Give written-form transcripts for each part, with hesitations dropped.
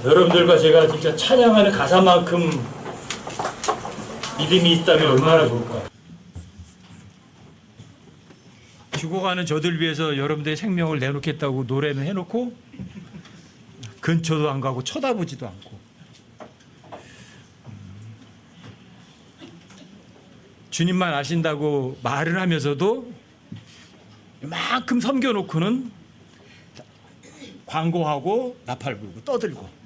여러분들과 제가 진짜 찬양하는 가사만큼 믿음이 있다면 얼마나 좋을까. 죽어가는 저들 위해서 여러분들의 생명을 내놓겠다고 노래는 해놓고 근처도 안 가고 쳐다보지도 않고 주님만 아신다고 말을 하면서도 이만큼 섬겨놓고는 광고하고 나팔 불고 떠들고.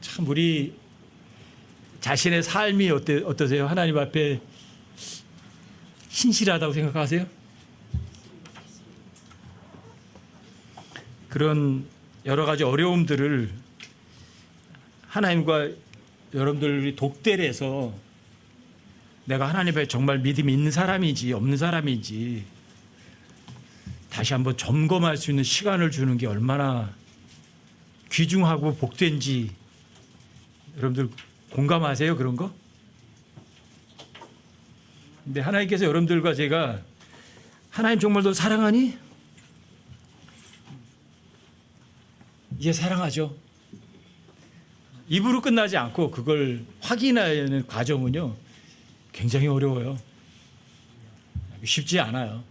참 우리 자신의 삶이 어떠세요? 하나님 앞에 신실하다고 생각하세요? 그런 여러 가지 어려움들을 하나님과 여러분들이 독대를 해서 내가 하나님 앞에 정말 믿음이 있는 사람인지 없는 사람인지 다시 한번 점검할 수 있는 시간을 주는 게 얼마나 귀중하고 복된지 여러분들 공감하세요? 그런 거? 근데 하나님께서 여러분들과 제가 하나님 정말 너 사랑하니? 이게 사랑하죠. 입으로 끝나지 않고 그걸 확인하는 과정은요 굉장히 어려워요. 쉽지 않아요.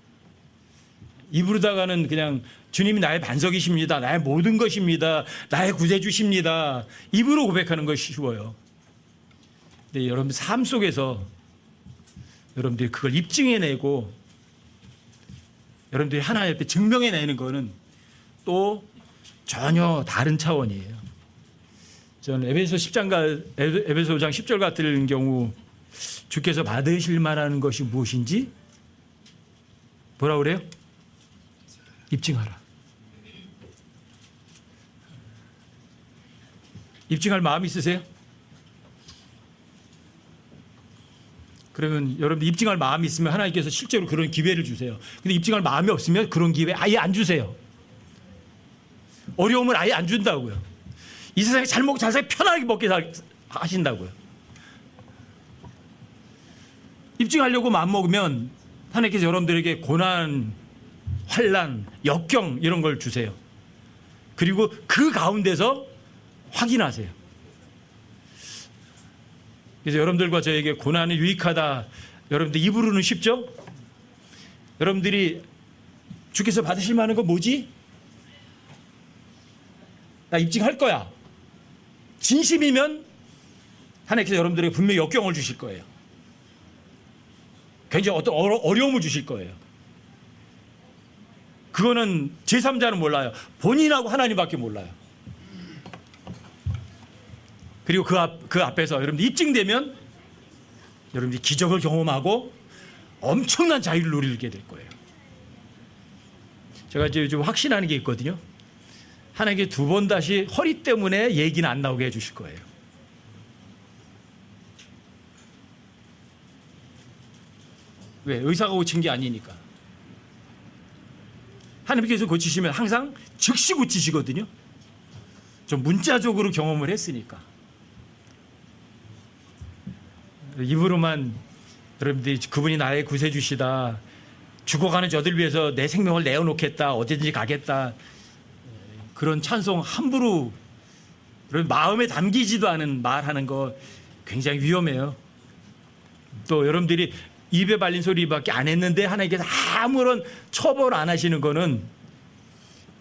입으로다가는 그냥 주님이 나의 반석이십니다. 나의 모든 것입니다. 나의 구세주십니다. 입으로 고백하는 것이 쉬워요. 근데 여러분 삶 속에서 여러분들이 그걸 입증해내고 여러분들이 하나님 앞에 증명해내는 거는 또 전혀 다른 차원이에요. 저는 에베소 5장 10절 같은 경우 주께서 받으실 만한 것이 무엇인지 뭐라 그래요? 입증하라. 입증할 마음이 있으세요? 그러면 여러분들 입증할 마음이 있으면 하나님께서 실제로 그런 기회를 주세요. 근데 입증할 마음이 없으면 그런 기회 아예 안 주세요. 어려움을 아예 안 준다고요. 이 세상에 잘 먹고 잘 살고 편하게 먹게 하신다고요. 입증하려고 마음먹으면 하나님께서 여러분들에게 고난, 환난, 역경 이런 걸 주세요. 그리고 그 가운데서 확인하세요. 그래서 여러분들과 저에게 고난이 유익하다. 여러분들 입으로는 쉽죠? 여러분들이 주께서 받으실 만한 건 뭐지? 나 입증할 거야. 진심이면 하나님께서 여러분들에게 분명히 역경을 주실 거예요. 굉장히 어떤 어려움을 주실 거예요. 그거는 제3자는 몰라요. 본인하고 하나님밖에 몰라요. 그리고 그 앞에서 여러분들 입증되면 여러분들이 기적을 경험하고 엄청난 자유를 누리게 될 거예요. 제가 이제 좀 확신하는 게 있거든요. 하나님께 두 번 다시 허리 때문에 얘기는 안 나오게 해주실 거예요. 왜? 의사가 고친 게 아니니까. 하나님께서 고치시면 항상 즉시 고치시거든요. 좀 문자적으로 경험을 했으니까. 입으로만 여러분들이 그분이 나의 구세주시다. 죽어가는 저들 위해서 내 생명을 내어놓겠다. 어디든지 가겠다. 그런 찬송 함부로 마음에 담기지도 않은 말하는 거 굉장히 위험해요. 또 여러분들이 입에 발린 소리밖에 안 했는데 하나님께서 아무런 처벌 안 하시는 거는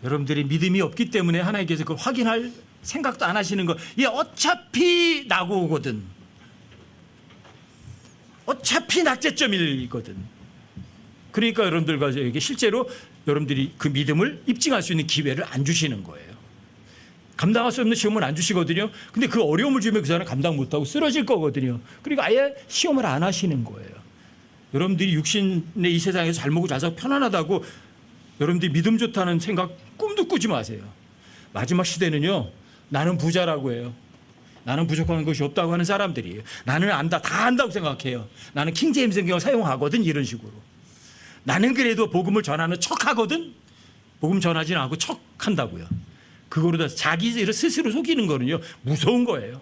여러분들이 믿음이 없기 때문에 하나님께서 그걸 확인할 생각도 안 하시는 거. 이게 어차피 나고 오거든. 어차피 낙제점이거든. 그러니까 여러분들과 저에게 실제로 여러분들이 그 믿음을 입증할 수 있는 기회를 안 주시는 거예요. 감당할 수 없는 시험을 안 주시거든요. 근데 그 어려움을 주면 그 사람은 감당 못하고 쓰러질 거거든요. 그러니까 아예 시험을 안 하시는 거예요. 여러분들이 육신의 이 세상에서 잘 먹고 잘 살고 편안하다고 여러분들이 믿음 좋다는 생각 꿈도 꾸지 마세요. 마지막 시대는요. 나는 부자라고 해요. 나는 부족한 것이 없다고 하는 사람들이에요. 나는 안다. 다 안다고 생각해요. 나는 킹제임스 성경을 사용하거든. 이런 식으로. 나는 그래도 복음을 전하는 척하거든. 복음 전하지는 않고 척한다고요. 그거로 자기를 스스로 속이는 거는요. 무서운 거예요.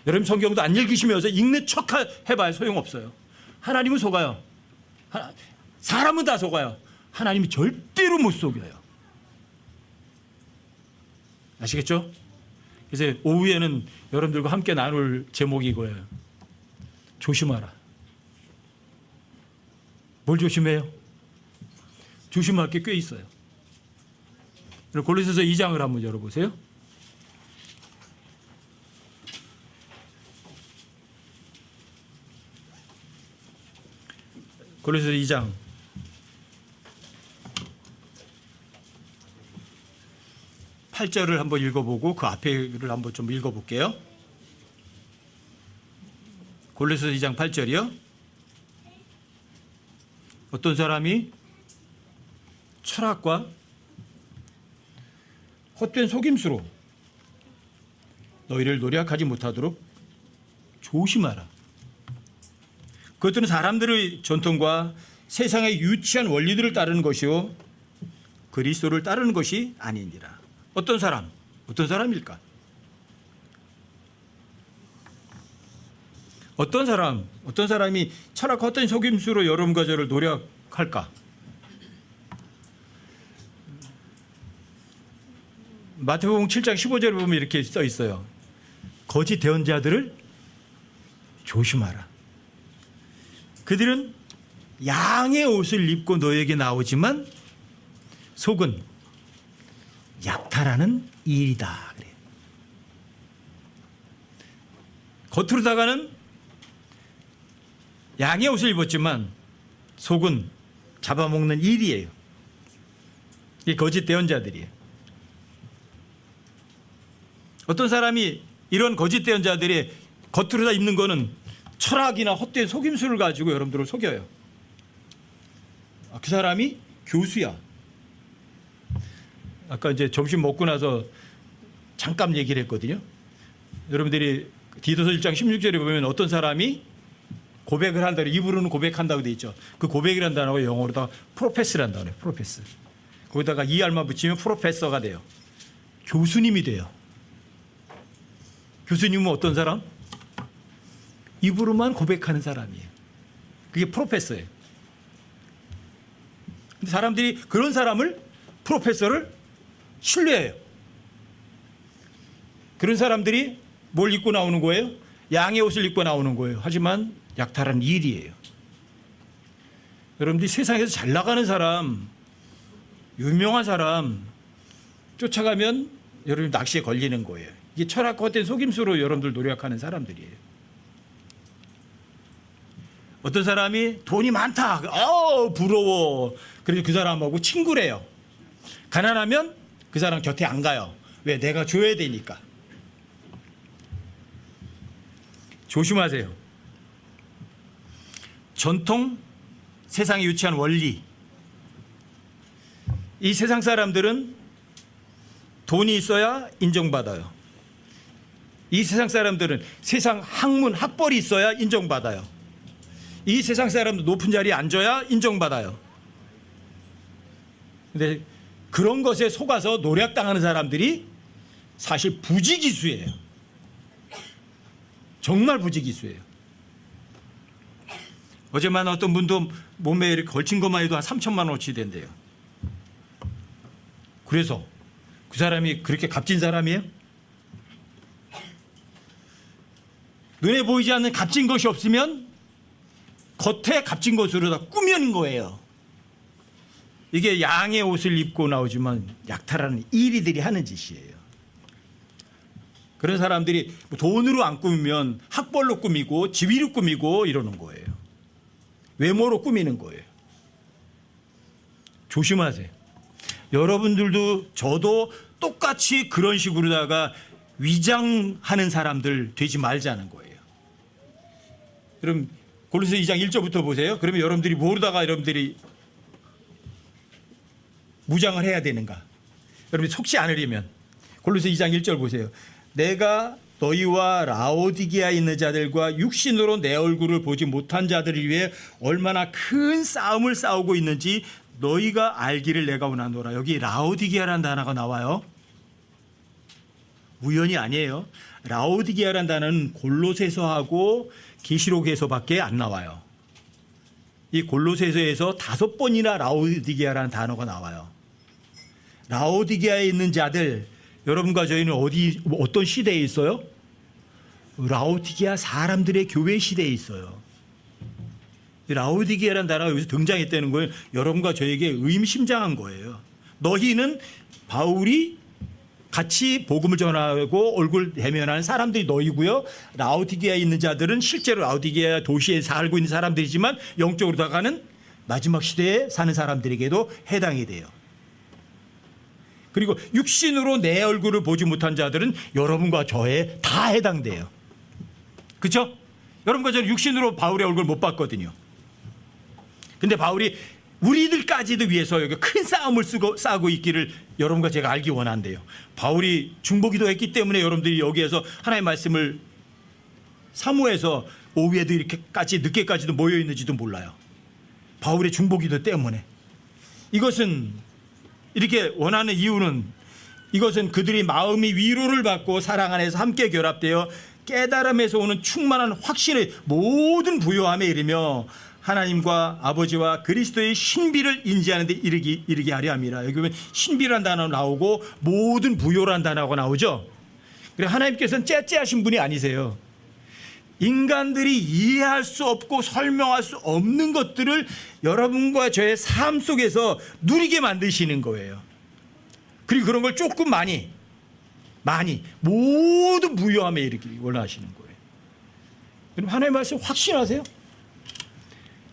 여러분 성경도 안 읽으시면서 읽는 척 해봐야 소용없어요. 하나님은 속아요. 사람은 다 속아요. 하나님이 절대로 못 속여요. 아시겠죠? 그래서 오후에는 여러분들과 함께 나눌 제목이 이거예요. 조심하라. 뭘 조심해요? 조심할 게 꽤 있어요. 골로새서 2장을 한번 열어보세요. 골로새서 2장 8절을 한번 읽어보고 그 앞에를 한번 좀 읽어볼게요. 골로새서 2장 8절이요. 어떤 사람이 철학과 헛된 속임수로 너희를 노략하지 못하도록 조심하라. 그것들은 사람들의 전통과 세상의 유치한 원리들을 따르는 것이요 그리스도를 따르는 것이 아니니라. 어떤 사람일까? 어떤 사람이 철학과 헛된 속임수로 여러분과 저를 노략할까? 마태복음 7장 15절에 보면 이렇게 써 있어요. 거짓 대언자들을 조심하라. 그들은 양의 옷을 입고 너에게 나오지만 속은 약탈하는 일이다. 그래요. 겉으로다가는 양의 옷을 입었지만 속은 잡아먹는 일이에요. 이게 거짓 대언자들이에요. 어떤 사람이 이런 거짓 대언자들이 겉으로 다 입는 거는 철학이나 헛된 속임수를 가지고 여러분들을 속여요. 그 사람이 교수야. 아까 이제 점심 먹고 나서 잠깐 얘기를 했거든요. 여러분들이 디도서 1장 16절에 보면 어떤 사람이 고백을 한다. 입으로는 고백한다고 돼 있죠. 그 고백이라는 단어가 영어로다가 프로페스라는 단어예요. 프로페스. 거기다가 ER만 붙이면 프로페서가 돼요. 교수님이 돼요. 교수님은 어떤 사람? 입으로만 고백하는 사람이에요. 그게 프로페서예요. 근데 사람들이 그런 사람을 프로페서를 신뢰해요. 그런 사람들이 뭘 입고 나오는 거예요? 양의 옷을 입고 나오는 거예요. 하지만 약탈한 일이에요. 여러분들이 세상에서 잘 나가는 사람, 유명한 사람 쫓아가면 여러분 낚시에 걸리는 거예요. 이게 철학과 헛된 속임수로 여러분들 노력하는 사람들이에요. 어떤 사람이 돈이 많다. 부러워. 그래서 그 사람하고 친구래요. 가난하면 그 사람 곁에 안 가요. 왜? 내가 줘야 되니까. 조심하세요. 전통, 세상에 유치한 원리. 이 세상 사람들은 돈이 있어야 인정받아요. 이 세상 사람들은 세상 학문, 학벌이 있어야 인정받아요. 이 세상 사람도 높은 자리에 앉아야 인정받아요. 근데 그런 것에 속아서 노략당하는 사람들이 사실 부지기수예요. 정말 부지기수예요. 어제만 어떤 분도 몸에 이렇게 걸친 것만 해도 한 3천만 원어치 된대요. 그래서 그 사람이 그렇게 값진 사람이에요? 눈에 보이지 않는 값진 것이 없으면 겉에 값진 것으로 다 꾸며낸 거예요. 이게 양의 옷을 입고 나오지만 약탈하는 이리들이 하는 짓이에요. 그런 사람들이 돈으로 안 꾸미면 학벌로 꾸미고 지위로 꾸미고 이러는 거예요. 외모로 꾸미는 거예요. 조심하세요. 여러분들도 저도 똑같이 그런 식으로다가 위장하는 사람들 되지 말자는 거예요. 그럼 골로새 2장 1절부터 보세요. 그러면 여러분들이 모르다가 여러분들이 무장을 해야 되는가? 여러분이 속지 않으려면 골로새 2장 1절 보세요. 내가 너희와 라오디게아에 있는 자들과 육신으로 내 얼굴을 보지 못한 자들을 위해 얼마나 큰 싸움을 싸우고 있는지 너희가 알기를 내가 원하노라. 여기 라오디게아라는 단어가 나와요. 우연이 아니에요. 라오디게아라는 단어는 골로새서하고 계시록에서밖에 안 나와요. 이 골로새서에서 5번이나 라오디게아라는 단어가 나와요. 라오디게아에 있는 자들, 여러분과 저희는 어떤 시대에 있어요? 라오디게아 사람들의 교회 시대에 있어요. 라오디게아라는 단어가 여기서 등장했다는 거예요. 여러분과 저에게 의미심장한 거예요. 너희는 바울이 같이 복음을 전하고 얼굴 대면하는 사람들이 너희고요. 라오디게아에 있는 자들은 실제로 라오디게아 도시에 살고 있는 사람들이지만 영적으로 다가는 마지막 시대에 사는 사람들에게도 해당이 돼요. 그리고 육신으로 내 얼굴을 보지 못한 자들은 여러분과 저에 다 해당돼요. 그렇죠? 여러분과 저는 육신으로 바울의 얼굴을 못 봤거든요. 근데 바울이 우리들까지도 위해서 여기 큰 싸움을 싸고 있기를 여러분과 제가 알기 원한대요. 바울이 중보기도 했기 때문에 여러분들이 여기에서 하나님의 말씀을 사모해서 오후에도 이렇게까지 늦게까지도 모여 있는지도 몰라요. 바울의 중보기도 때문에. 이것은 이렇게 원하는 이유는 이것은 그들이 마음이 위로를 받고 사랑 안에서 함께 결합되어 깨달음에서 오는 충만한 확신의 모든 부요함에 이르며 하나님과 아버지와 그리스도의 신비를 인지하는 데 이르게 하려 함이라. 여기 보면 신비란 단어 나오고 모든 부요란 단어가 나오죠. 그래 하나님께서는 째째하신 분이 아니세요. 인간들이 이해할 수 없고 설명할 수 없는 것들을 여러분과 저의 삶 속에서 누리게 만드시는 거예요. 그리고 그런 걸 조금 많이 모든 부요함에 이르기 원하시는 거예요. 그럼 하나님의 말씀 확신하세요?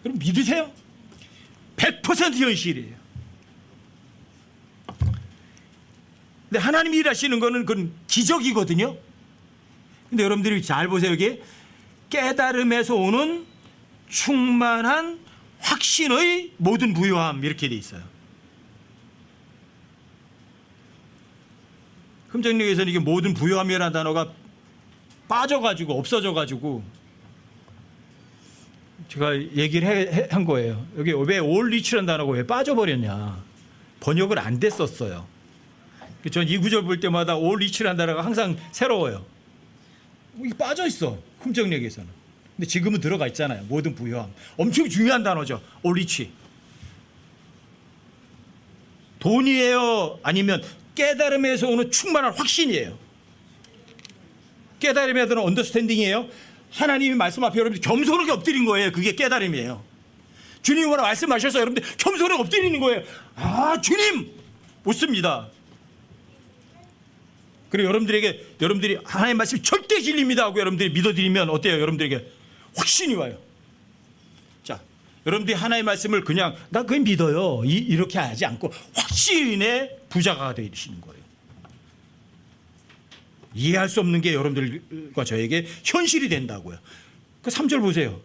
그럼 믿으세요? 100% 현실이에요. 근데 하나님이 일하시는 거는 그건 기적이거든요. 근데 여러분들이 잘 보세요. 여기 깨달음에서 오는 충만한 확신의 모든 부요함 이렇게 돼 있어요. 흠정력에서는 이게 모든 부요함이라는 단어가 빠져가지고 없어져가지고 제가 얘기를 한 거예요. 여기 왜 올리치라는 단어가 왜 빠져버렸냐. 번역을 안 됐었어요. 전 이 구절 볼 때마다 올리치라는 단어가 항상 새로워요. 이게 빠져 있어. 흠정력에서는. 근데 지금은 들어가 있잖아요. 모든 부요함. 엄청 중요한 단어죠. 올리치. 돈이에요? 아니면 깨달음에서 오는 충만한 확신이에요? 깨달음에 대한 언더스탠딩이에요? 하나님의 말씀 앞에 여러분들 겸손하게 엎드린 거예요. 그게 깨달음이에요. 주님이 뭐라 말씀하셔서 여러분들 겸손하게 엎드리는 거예요. 아 주님! 묻습니다. 그리고 여러분들이 하나님의 말씀이 절대 진리입니다 하고 여러분들이 믿어드리면 어때요? 여러분들에게 확신이 와요. 자, 여러분들이 하나님의 말씀을 그냥 나 그걸 믿어요 이렇게 하지 않고 확신의 부자가 되시는 거예요. 이해할 수 없는 게 여러분들과 저에게 현실이 된다고요. 그 3절 보세요.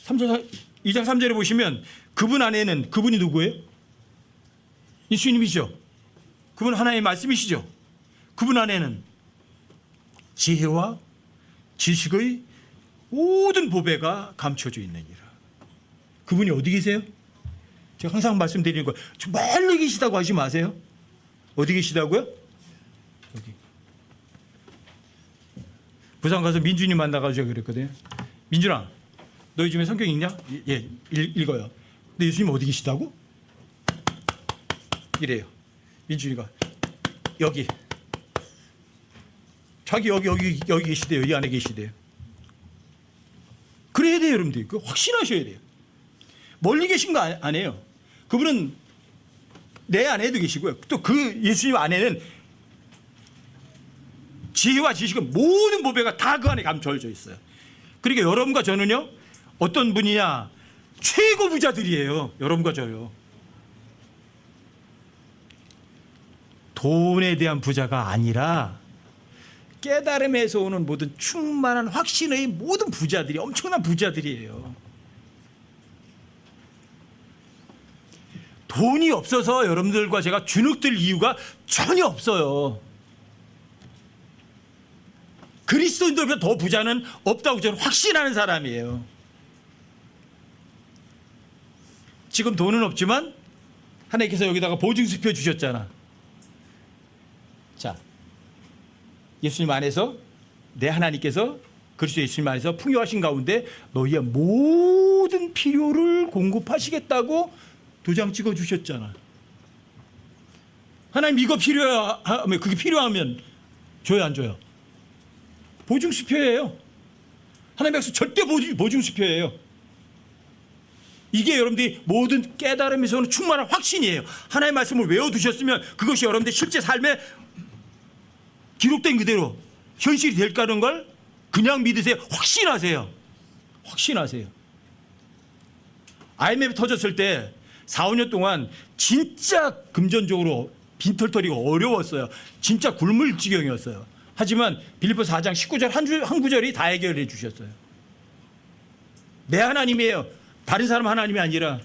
2장 3절에 보시면 그분 안에는 그분이 누구예요? 예수님이죠. 그분 하나님의 말씀이시죠. 그분 안에는 지혜와 지식의 모든 보배가 감춰져 있느니라. 그분이 어디 계세요? 제가 항상 말씀드리는 거예요. 멀리 계시다고 하지 마세요. 어디 계시다고요? 여기. 부산 가서 민준이 만나가지고 그랬거든요. 민준아, 너 요즘에 성경 읽냐? 예, 읽어요. 근데 예수님 어디 계시다고? 이래요. 민준이가 여기. 자기 여기 계시대요. 이 안에 계시대요. 그래야 돼요, 여러분들. 그 확신하셔야 돼요. 멀리 계신 거 아니에요. 그분은 내 안에도 계시고요. 또 그 예수님 안에는 지혜와 지식은 모든 보배가 다 그 안에 감춰져 있어요. 그러니까 여러분과 저는요, 어떤 분이냐, 최고 부자들이에요. 여러분과 저요. 돈에 대한 부자가 아니라 깨달음에서 오는 모든 충만한 확신의 모든 부자들이 엄청난 부자들이에요. 돈이 없어서 여러분들과 제가 주눅들 이유가 전혀 없어요. 그리스도인들보다 더 부자는 없다고 저는 확신하는 사람이에요. 지금 돈은 없지만 하나님께서 여기다가 보증수표 주셨잖아. 자, 예수님 안에서 내 하나님께서 그리스도 예수님 안에서 풍요하신 가운데 너희의 모든 필요를 공급하시겠다고 도장 찍어 주셨잖아. 하나님 이거 필요하면, 그게 필요하면 줘요, 안 줘요? 보증수표예요. 하나님 백성 절대 보증수표예요. 이게 여러분들이 모든 깨달음에서 오는 충만한 확신이에요. 하나님의 말씀을 외워두셨으면 그것이 여러분들 실제 삶에 기록된 그대로 현실이 될 거라는 걸 그냥 믿으세요. 확신하세요. 확신하세요. IMF 터졌을 때 4, 5년 동안 진짜 금전적으로 빈털터리가 어려웠어요. 진짜 굶을 지경이었어요. 하지만 빌립보서 4장 19절 한 구절이 다 해결해 주셨어요. 내 하나님이에요. 다른 사람 하나님이 아니라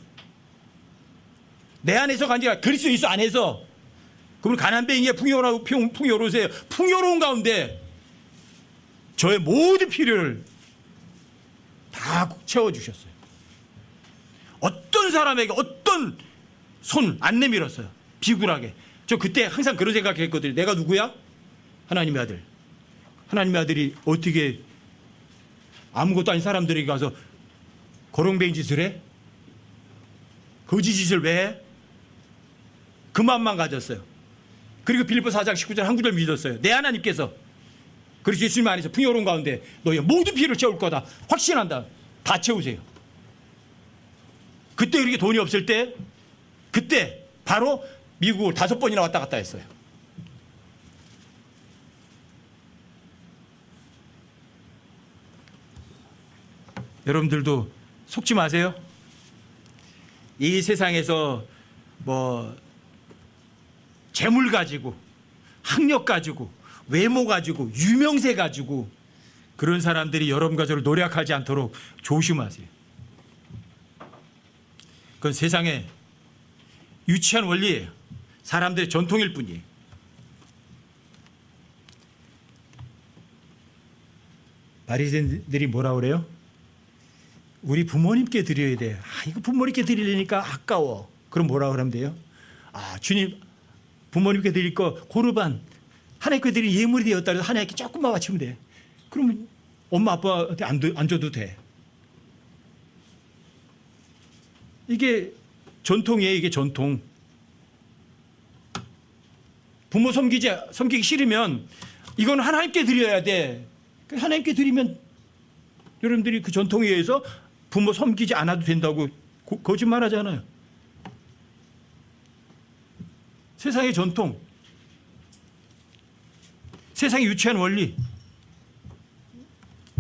내 안에서가 아니라 그리스도 예수 안에서. 그러면 가난뱅이에 풍요로우세요. 풍요로운 가운데 저의 모든 필요를 다 채워주셨어요. 어떤 사람에게 어떤 손 안 내밀었어요. 비굴하게. 저 그때 항상 그런 생각했거든요. 내가 누구야? 하나님의 아들. 하나님의 아들이 어떻게 아무것도 아닌 사람들에게 가서 거렁뱅이 짓을 해? 거지 짓을 왜 해? 그 마음만 가졌어요. 그리고 빌립보서 4장 19절 한 구절 믿었어요. 내 하나님께서 그리스도 예수님 안에서 풍요로운 가운데 너의 모든 필요를 채울 거다. 확신한다. 다 채우세요. 그때 우리에게 돈이 없을 때 그때 바로 미국을 5번이나 왔다 갔다 했어요. 여러분들도 속지 마세요. 이 세상에서 뭐 재물 가지고 학력 가지고 외모 가지고 유명세 가지고 그런 사람들이 여러분과 저를 노력하지 않도록 조심하세요. 그건 세상에 유치한 원리예요. 사람들의 전통일 뿐이에요. 바리새인들이 뭐라 그래요? 우리 부모님께 드려야 돼. 이거 부모님께 드리려니까 아까워. 그럼 뭐라 그러면 돼요? 주님 부모님께 드릴 거 고르반 하나님께 드릴 예물이 되었다 해서 하나님께 조금만 바치면 돼. 그러면 엄마 아빠한테 안 줘도 돼. 이게 전통이에요. 이게 전통. 부모 섬기기 싫으면 이건 하나님께 드려야 돼. 하나님께 드리면 여러분들이 그 전통에 의해서 부모 섬기지 않아도 된다고 거짓말하잖아요. 세상의 전통, 세상의 유치한 원리.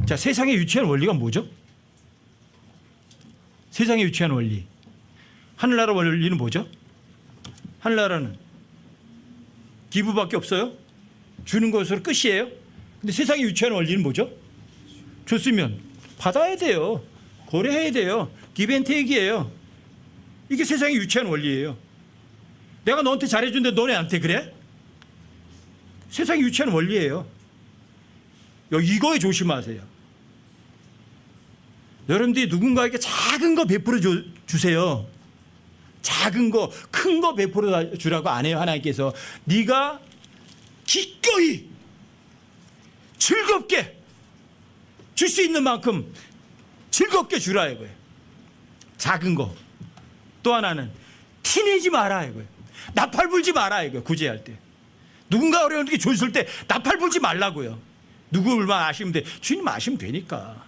자, 세상의 유치한 원리가 뭐죠? 세상의 유치한 원리. 하늘나라 원리는 뭐죠? 하늘나라는 기부밖에 없어요. 주는 것으로 끝이에요. 근데 세상의 유치한 원리는 뭐죠? 줬으면 받아야 돼요. 거래해야 돼요. 기브앤테이크예요. 이게 세상의 유치한 원리예요. 내가 너한테 잘해준데 너네한테 그래? 세상의 유치한 원리예요. 이거에 조심하세요. 여러분들이 누군가에게 작은 거 베풀어 주세요. 작은 거, 큰 거 베풀어 주라고 안 해요. 하나님께서 네가 기꺼이 즐겁게 줄 수 있는 만큼 즐겁게 주라 이거예요. 작은 거. 또 하나는 티내지 마라 이거예요. 나팔 불지 마라 이거예요. 구제할 때. 누군가 어려운데 줬을 때 나팔 불지 말라고요. 누구만 아시면 돼. 주님 아시면 되니까.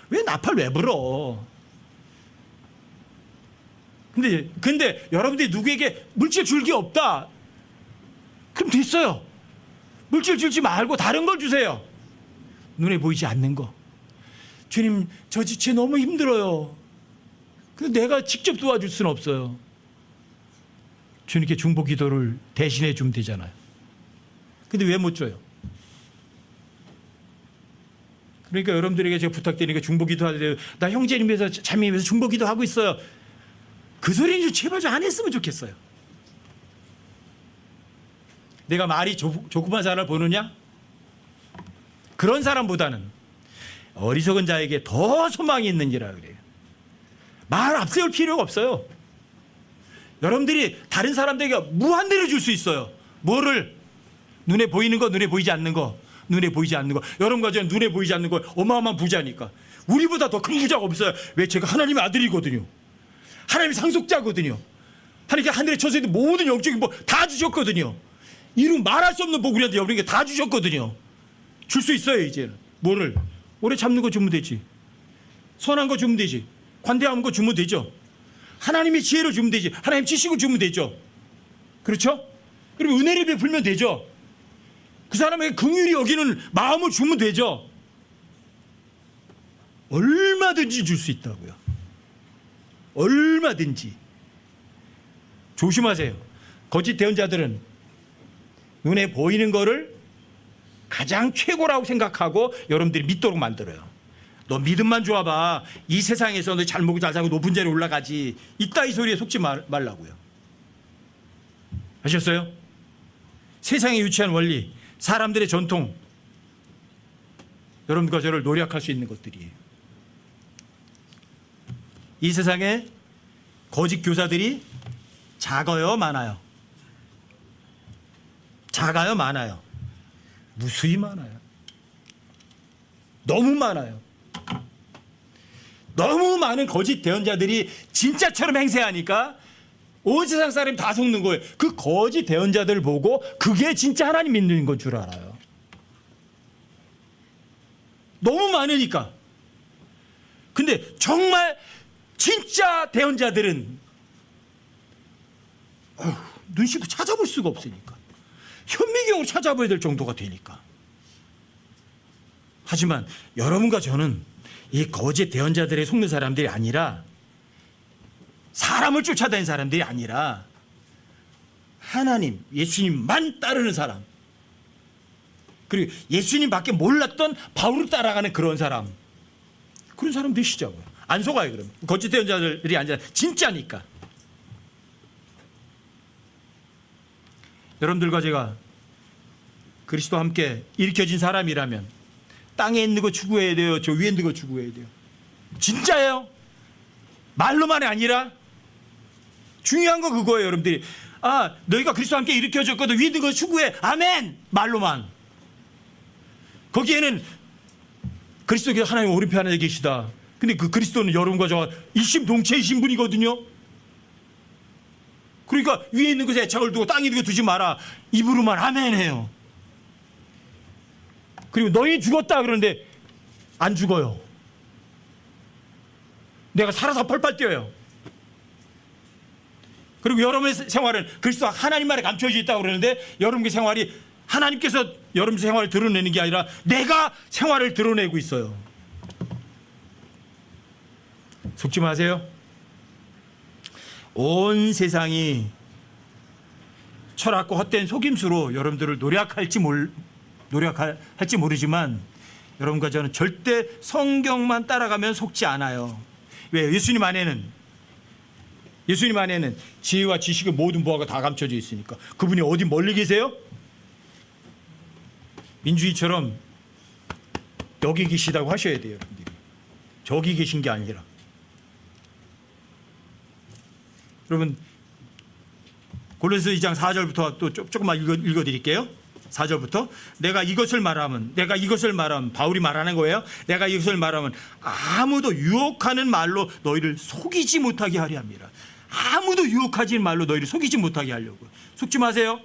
왜 나팔 왜 불어? 근데 여러분들이 누구에게 물질 줄 게 없다. 그럼 됐어요. 물질 주지 말고 다른 걸 주세요. 눈에 보이지 않는 거. 주님, 저 지체 너무 힘들어요. 근데 내가 직접 도와줄 수는 없어요. 주님께 중보 기도를 대신해 주면 되잖아요. 근데 왜 못 줘요? 그러니까 여러분들에게 제가 부탁드리니까 중보 기도하야 돼요. 나 형제님 위해서 자매님 위해서 중보 기도하고 있어요. 그 소리는 제발 좀 안 했으면 좋겠어요. 내가 말이 조그만 사람을 보느냐? 그런 사람보다는 어리석은 자에게 더 소망이 있는지라 그래요. 말 앞세울 필요가 없어요. 여러분들이 다른 사람들에게 무한대로 줄 수 있어요. 뭐를? 눈에 보이는 거, 눈에 보이지 않는 거. 눈에 보이지 않는 거. 여러분과 저는 눈에 보이지 않는 거 어마어마한 부자니까. 우리보다 더 큰 부자가 없어요. 왜? 제가 하나님의 아들이거든요. 하나님의 상속자거든요. 하나님께 하늘에 천사 있는 모든 영적인 복 다 주셨거든요. 이루 말할 수 없는 복 우리한테 여러분께 다 주셨거든요. 줄 수 있어요. 이제는 뭐를 오래 참는 거 주면 되지, 선한 거 주면 되지, 관대한 거 주면 되죠, 하나님의 지혜를 주면 되지, 하나님 지식을 주면 되죠. 그렇죠? 그리고 은혜를 베풀면 되죠. 그 사람에게 긍휼히 여기는 마음을 주면 되죠. 얼마든지 줄 수 있다고요. 얼마든지. 조심하세요. 거짓 대언자들은 눈에 보이는 거를 가장 최고라고 생각하고 여러분들이 믿도록 만들어요. 너 믿음만 좋아봐, 이 세상에서 너 잘 먹고 잘 살고 높은 자리에 올라가지, 이따위 소리에 속지 말라고요. 아셨어요? 세상에 유치한 원리, 사람들의 전통, 여러분과 저를 노력할 수 있는 것들이에요. 이 세상에 거짓 교사들이 작아요, 많아요? 작아요, 많아요? 무수히 많아요. 너무 많아요. 너무 많은 거짓 대언자들이 진짜처럼 행세하니까 온 세상 사람이 다 속는 거예요. 그 거짓 대언자들을 보고 그게 진짜 하나님 믿는 건 줄 알아요. 너무 많으니까. 근데 정말 진짜 대언자들은 눈 씻고 찾아볼 수가 없으니까, 현미경으로 찾아봐야 될 정도가 되니까. 하지만 여러분과 저는 이 거짓 대언자들의 속는 사람들이 아니라, 사람을 쫓아다니는 사람들이 아니라 하나님, 예수님만 따르는 사람, 그리고 예수님밖에 몰랐던 바울을 따라가는 그런 사람, 그런 사람 되시자고요. 안 속아요. 그럼 거짓 대언자들이 아니라 진짜니까. 여러분들과 제가 그리스도와 함께 일으켜진 사람이라면 땅에 있는 거 추구해야 돼요, 저 위에 있는 거 추구해야 돼요? 진짜예요. 말로만이 아니라. 중요한 거 그거예요. 여러분들이 너희가 그리스도와 함께 일으켜졌거든, 위에 있는 거 추구해, 아멘, 말로만. 거기에는 그리스도께서 하나님 오른편 하나에 계시다. 근데 그 그리스도는 여러분과 저와 일심동체이신 분이거든요. 그러니까 위에 있는 것에 애착을 두고 땅에 있는 거 두지 마라, 입으로만 아멘 해요. 그리고 너희 죽었다 그러는데 안 죽어요. 내가 살아서 펄펄 뛰어요. 그리고 여러분의 생활은 그리스도 하나님 말에 감춰져 있다고 그러는데 여러분의 생활이 하나님께서 여러분 생활을 드러내는 게 아니라 내가 생활을 드러내고 있어요. 속지 마세요. 온 세상이 철학과 헛된 속임수로 여러분들을 노력할지 모르지만 여러분과 저는 절대 성경만 따라가면 속지 않아요. 왜? 예수님 안에는 지혜와 지식의 모든 보화가 다 감춰져 있으니까. 그분이 어디 멀리 계세요? 민주주의처럼 여기 계시다고 하셔야 돼요. 여러분들이. 저기 계신 게 아니라. 여러분, 골로새 2장 4절부터 또 조금만 읽어드릴게요. 4절부터. 내가 이것을 말하면, 바울이 말하는 거예요. 내가 이것을 말하면 아무도 유혹하는 말로 너희를 속이지 못하게 하려 합니다. 아무도 유혹하지 말로 너희를 속이지 못하게 하려고. 속지 마세요.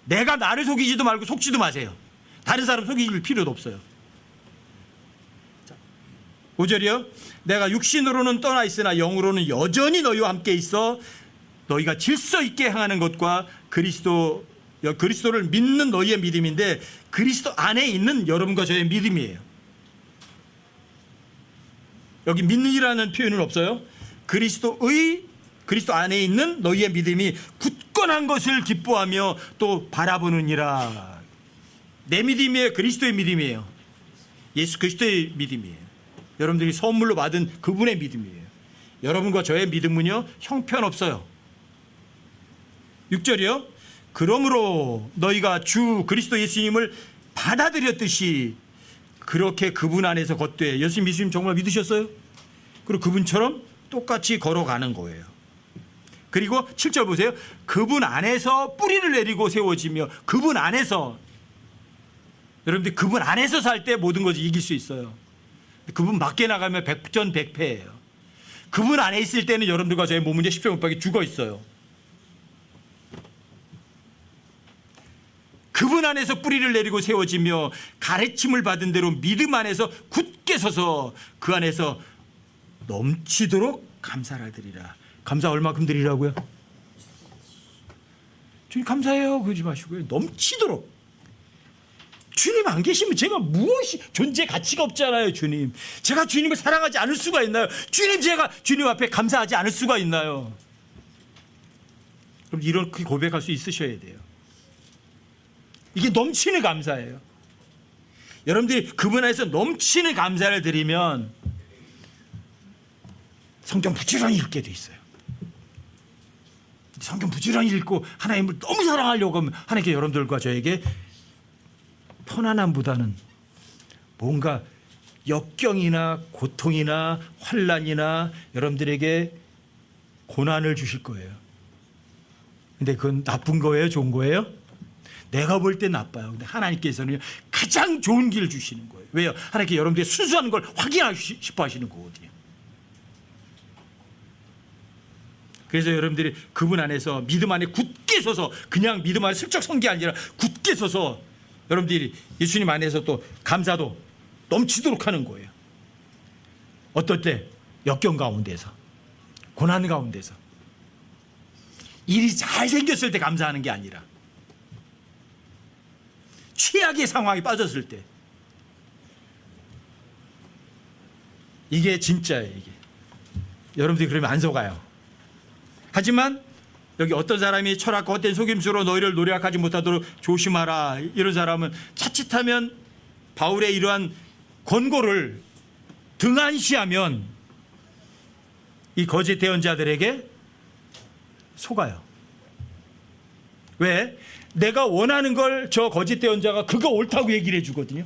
내가 나를 속이지도 말고 속지도 마세요. 다른 사람 속일 필요도 없어요. 5절이요. 내가 육신으로는 떠나 있으나 영으로는 여전히 너희와 함께 있어 너희가 질서 있게 행하는 것과 그리스도를 믿는 너희의 믿음인데, 그리스도 안에 있는 여러분과 저의 믿음이에요. 여기 믿는이라는 표현은 없어요. 그리스도 안에 있는 너희의 믿음이 굳건한 것을 기뻐하며 또 바라보느니라. 내 믿음이에요? 그리스도의 믿음이에요? 예수 그리스도의 믿음이에요. 여러분들이 선물로 받은 그분의 믿음이에요. 여러분과 저의 믿음은요, 형편없어요. 6절이요. 그러므로 너희가 주 그리스도 예수님을 받아들였듯이 그렇게 그분 안에서 걷되. 예수님 정말 믿으셨어요? 그리고 그분처럼 똑같이 걸어가는 거예요. 그리고 7절 보세요. 그분 안에서 뿌리를 내리고 세워지며. 그분 안에서. 여러분들 그분 안에서 살 때 모든 것을 이길 수 있어요. 그분 밖에 나가면 백전백패예요. 그분 안에 있을 때는 여러분들과 저의 몸은 이제 십자가 못 박혀 죽어 있어요. 그분 안에서 뿌리를 내리고 세워지며 가르침을 받은 대로 믿음 안에서 굳게 서서 그 안에서 넘치도록 감사를 드리라. 감사 얼마큼 드리라고요? 주님 감사해요 그러지 마시고요. 넘치도록. 주님 안 계시면 제가 무엇이 존재 가치가 없잖아요. 주님, 제가 주님을 사랑하지 않을 수가 있나요? 제가 주님 앞에 감사하지 않을 수가 있나요? 그럼 이렇게 고백할 수 있으셔야 돼요. 이게 넘치는 감사예요. 여러분들이 그분 안에서 넘치는 감사를 드리면 성경 부지런히 읽게 돼 있어요. 성경 부지런히 읽고 하나님을 너무 사랑하려고 하면 하나님께 여러분들과 저에게 편안함보다는 뭔가 역경이나 고통이나 환난이나 여러분들에게 고난을 주실 거예요. 근데 그건 나쁜 거예요? 좋은 거예요? 내가 볼 때 나빠요. 근데 하나님께서는 가장 좋은 길을 주시는 거예요. 왜요? 하나님께 여러분들의 순수한 걸 확인하고 싶어 하시는 거거든요. 그래서 여러분들이 그분 안에서 믿음 안에 굳게 서서 그냥 믿음 안에 슬쩍 선 게 아니라 굳게 서서 여러분들이 예수님 안에서 또 감사도 넘치도록 하는 거예요. 어떨 때? 역경 가운데서, 고난 가운데서. 일이 잘 생겼을 때 감사하는 게 아니라 최악의 상황에 빠졌을 때. 이게 진짜예요. 이게 여러분들이 그러면 안 속아요. 하지만 여기 어떤 사람이 철학과 헛된 속임수로 너희를 노력하지 못하도록 조심하라. 이런 사람은 자칫하면 바울의 이러한 권고를 등한시하면 이 거짓 대언자들에게 속아요. 왜? 내가 원하는 걸 저 거짓 대언자가 그거 옳다고 얘기를 해주거든요.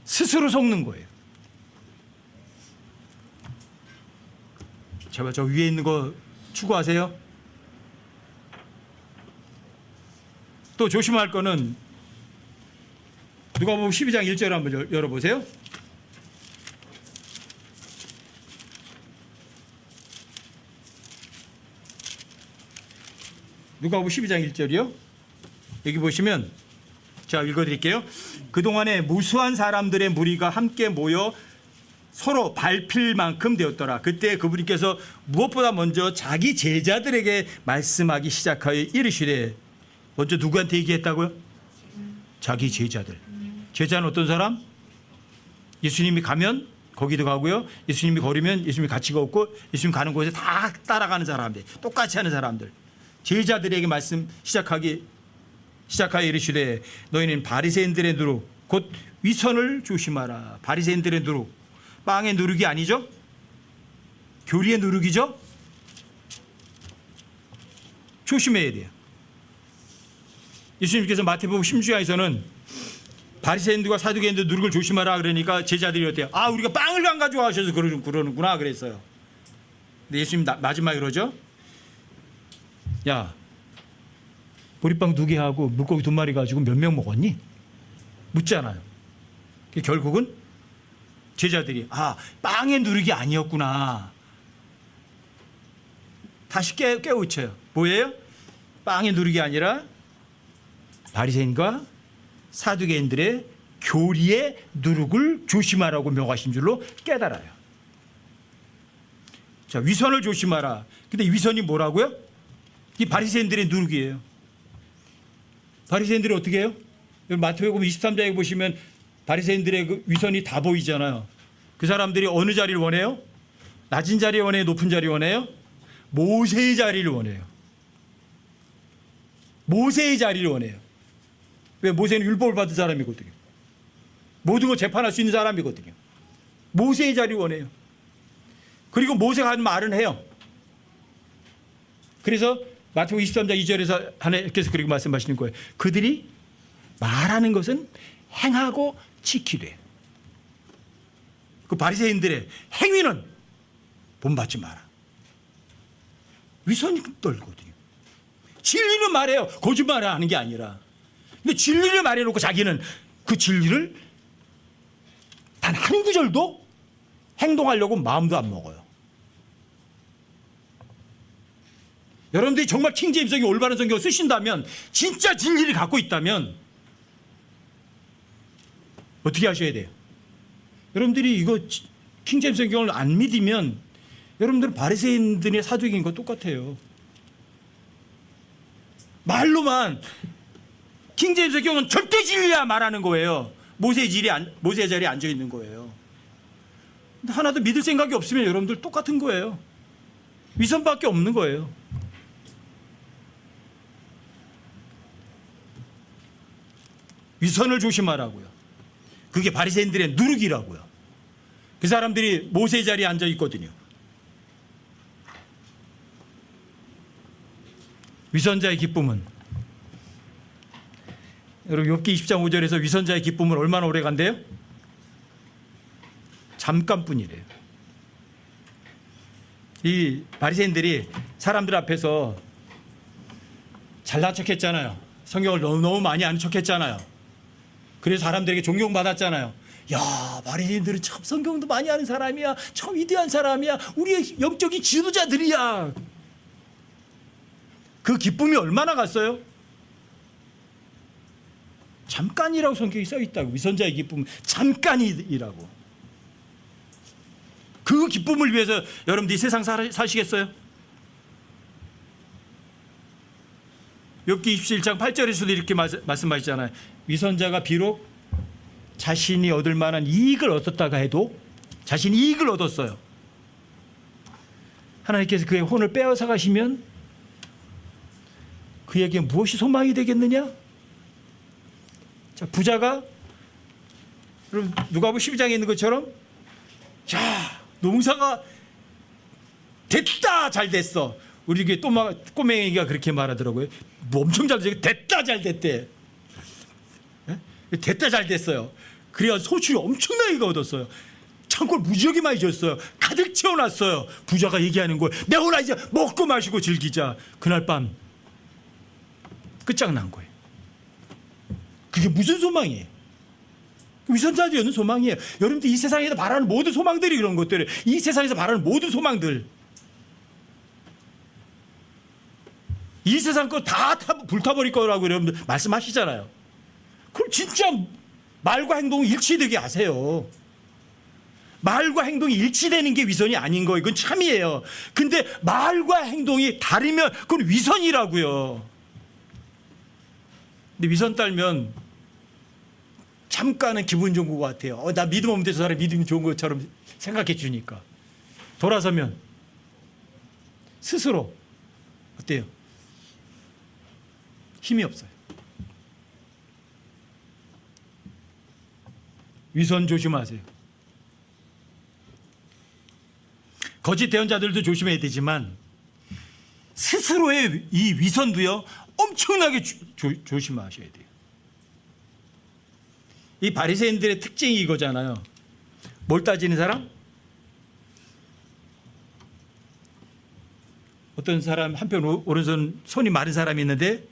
스스로 속는 거예요. 제발 저 위에 있는 거 추구하세요. 또 조심할 거는 누가복음 12장 1절 한번 열어보세요. 누가복음 12장 1절이요. 여기 보시면 제가 읽어드릴게요. 그동안에 무수한 사람들의 무리가 함께 모여 서로 밟힐 만큼 되었더라. 그때 그분께서 무엇보다 먼저 자기 제자들에게 말씀하기 시작하여 이르시되, 먼저 누구한테 얘기했다고요? 자기 제자들. 제자는 어떤 사람? 예수님이 가면 거기도 가고요. 예수님이 걸으면 예수님이 같이 걷고, 예수님 가는 곳에 다 따라가는 사람들, 똑같이 하는 사람들. 제자들에게 말씀 시작하여 이르시되, 너희는 바리새인들의 누룩 곧 위선을 조심하라. 바리새인들의 누룩, 빵의 누룩이 아니죠? 교리의 누룩이죠? 조심해야 돼요. 예수님께서 마태복음 16장에서는 바리새인들과 사두개인들 누룩을 조심하라 그러니까 제자들이 어때요? 아, 우리가 빵을 안 가져와셔서 그러는구나 그랬어요. 근데 예수님 마지막에 그러죠? 야, 보리빵 2개 하고 물고기 2마리 가지고 몇 명 먹었니? 묻잖아요. 결국은 제자들이 빵의 누룩이 아니었구나. 다시 깨우쳐요. 뭐예요? 빵의 누룩이 아니라 바리새인과 사두개인들의 교리의 누룩을 조심하라고 명하신 줄로 깨달아요. 자, 위선을 조심하라. 근데 위선이 뭐라고요? 이 바리새인들의 누룩이에요. 바리새인들이 어떻게 해요? 마태복음 23장에 보시면 바리새인들의 그 위선이 다 보이잖아요. 그 사람들이 어느 자리를 원해요? 낮은 자리 원해요? 높은 자리 원해요? 모세의 자리를 원해요. 모세의 자리를 원해요. 왜? 모세는 율법을 받은 사람이거든요. 모든 걸 재판할 수 있는 사람이거든요. 모세의 자리를 원해요. 그리고 모세가 하는 말은 해요. 그래서 마태복음 23장 2절에서 하나님께서 그렇게 말씀하시는 거예요. 그들이 말하는 것은 행하고 지키되, 그 바리새인들의 행위는 본받지 마라. 위선이 떨거든요. 진리는 말해요. 거짓말을 하는 게 아니라. 근데 진리를 말해놓고 자기는 그 진리를 단 한 구절도 행동하려고 마음도 안 먹어요. 여러분들이 정말 킹제임스 성경 올바른 성경을 쓰신다면, 진짜 진리를 갖고 있다면 어떻게 하셔야 돼요? 여러분들이 이거 킹제임스 성경을 안 믿으면 여러분들은 바리새인들의 사도인 거 똑같아요. 말로만 킹제임스 성경은 절대 진리야 말하는 거예요. 모세의 자리에 앉아 있는 거예요. 근데 하나도 믿을 생각이 없으면 여러분들 똑같은 거예요. 위선밖에 없는 거예요. 위선을 조심하라고요. 그게 바리새인들의 누룩이라고요. 그 사람들이 모세의 자리에 앉아 있거든요. 위선자의 기쁨은, 여러분 욥기 20장 5절에서 위선자의 기쁨은 얼마나 오래 간대요? 잠깐뿐이래요. 이 바리새인들이 사람들 앞에서 잘난 척했잖아요. 성경을 너무 많이 아는 척했잖아요. 그래서 사람들에게 존경받았잖아요. 야, 바리새인들은 참 성경도 많이 아는 사람이야. 참 위대한 사람이야. 우리의 영적인 지도자들이야. 그 기쁨이 얼마나 갔어요? 잠깐이라고 성경이 써 있다고. 위선자의 기쁨은 잠깐이라고. 그 기쁨을 위해서 여러분들이 세상 사시겠어요? 욥기 27장 8절에서도 이렇게 말씀하시잖아요. 위선자가 비록 자신이 얻을 만한 이익을 얻었다가 해도, 자신이 이익을 얻었어요. 하나님께서 그의 혼을 빼앗아 가시면 그에게 무엇이 소망이 되겠느냐? 자, 부자가 누가복음 12장에 있는 것처럼, 야, 농사가 됐다, 잘 됐어. 우리 교회 꼬맹이가 그렇게 말하더라고요. 뭐 엄청 잘 됐어. 됐다, 잘 됐대. 됐다, 잘 됐어요. 그래야 소출이 엄청나게 얻었어요. 창고를 무지하게 많이 줬어요. 가득 채워놨어요. 부자가 얘기하는 거예요. 내가 오늘 이제 먹고 마시고 즐기자. 그날 밤 끝장난 거예요. 그게 무슨 소망이에요? 위선자들이 얻는 소망이에요. 여러분들 이 세상에서 바라는 모든 소망들이 그런 것들이에요. 이 세상에서 바라는 모든 소망들, 이 세상 거 다 불타버릴 거라고 여러분들 말씀하시잖아요. 그럼 진짜 말과 행동이 일치되게 하세요. 말과 행동이 일치되는 게 위선이 아닌 거예요. 그건 참이에요. 근데 말과 행동이 다르면 그건 위선이라고요. 근데 위선 딸면 잠깐은 기분 좋은 것 같아요. 나 믿음 없는데 저 사람 믿음이 좋은 것처럼 생각해 주니까. 돌아서면 스스로 어때요? 힘이 없어요. 위선 조심하세요. 거짓 대언자들도 조심해야 되지만 스스로의 이 위선도요, 엄청나게 조심하셔야 돼요. 이 바리새인들의 특징이 이거잖아요. 뭘 따지는 사람? 어떤 사람 한편 오른손 손이 마른 사람이 있는데